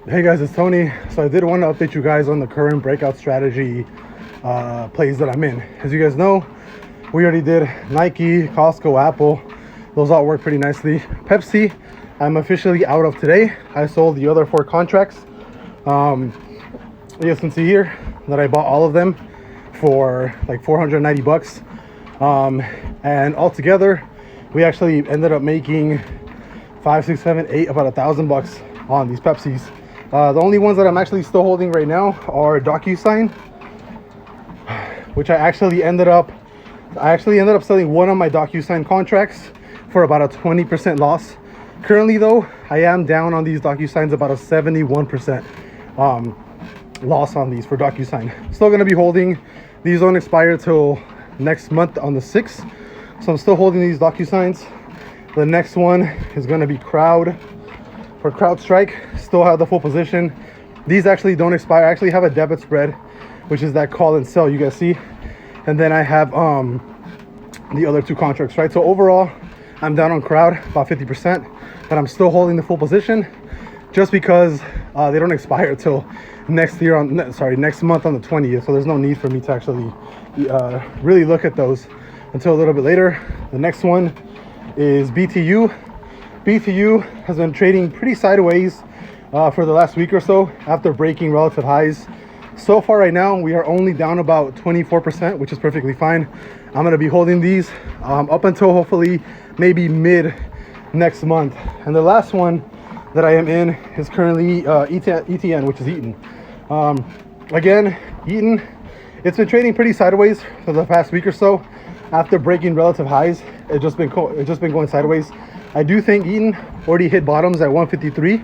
Hey guys, it's Tony. So I did want to update you guys on the current breakout strategy plays that I'm in. As you guys know, we already did Nike, Costco, Apple. Those all work pretty nicely. Pepsi, I'm officially out of today. I sold the other 4 contracts. You guys can see here that I bought all of them for like 490 bucks. And altogether, we actually ended up making 5, 6, 7, 8, about $1,000 on these Pepsis. The only ones that I'm actually still holding right now are DOCU, which I actually ended up selling one of my DOCU contracts for about a 20% loss. Currently though, I am down on these DOCU about a 71% loss on these for DOCU. Still going to be holding. These don't expire till next month on the 6th. So I'm still holding these DOCU. The next one is going to be Crowd. For CrowdStrike, still have the full position. These actually don't expire. I actually have a debit spread, which is that call and sell you guys see. And then I have the other 2 contracts, right? So overall, I'm down on Crowd about 50%, but I'm still holding the full position just because they don't expire till next month on the 20th. So there's no need for me to actually really look at those until a little bit later. The next one is BTU. BTU has been trading pretty sideways for the last week or so after breaking relative highs. So far right now, we are only down about 24%, which is perfectly fine. I'm going to be holding these up until hopefully maybe mid next month. And the last one that I am in is currently ETN, which is Eaton. Again, Eaton, it's been trading pretty sideways for the past week or so. After breaking relative highs, it's just been going sideways. I do think Eaton already hit bottoms at 153,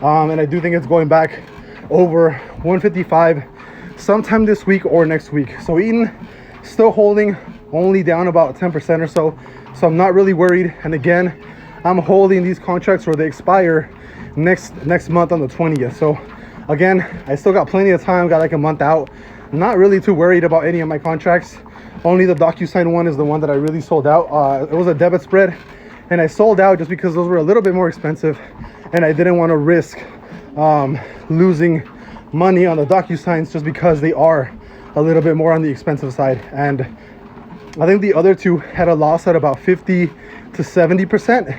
and I do think it's going back over 155 sometime this week or next week. So Eaton still holding, only down about 10% or so. So I'm not really worried. And again, I'm holding these contracts where they expire next month on the 20th. So again, I still got plenty of time, got like a month out. I'm not really too worried about any of my contracts. Only the DocuSign one is the one that I really sold out. It was a debit spread, and I sold out just because those were a little bit more expensive, and I didn't want to risk losing money on the DocuSigns just because they are a little bit more on the expensive side. And I think the other 2 had a loss at about 50 to 70%,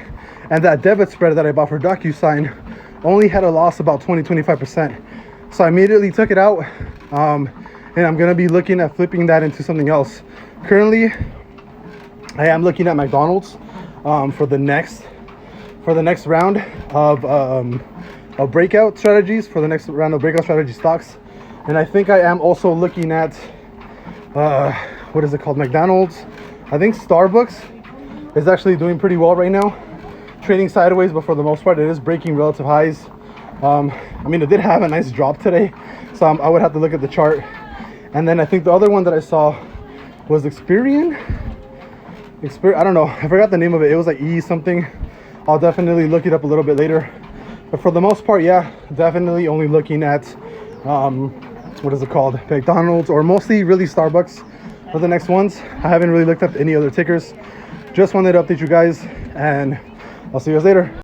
and that debit spread that I bought for DocuSign only had a loss about 20-25%. So I immediately took it out, and I'm gonna be looking at flipping that into something else. Currently, I am looking at McDonald's for the next round of breakout strategies, for the next round of breakout strategy stocks. And I think I am also looking at what is it called, McDonald's. I think Starbucks is actually doing pretty well right now, trading sideways, but for the most part it is breaking relative highs. I mean, it did have a nice drop today, so I would have to look at the chart. And then I think the other one that I saw was Experian. I don't know, I forgot the name of it. It was like E something. I'll definitely look it up a little bit later. But for the most part, yeah, definitely only looking at what is it called, McDonald's, or mostly really Starbucks for the next ones. I haven't really looked up any other tickers. Just wanted to update you guys, and I'll see you guys later.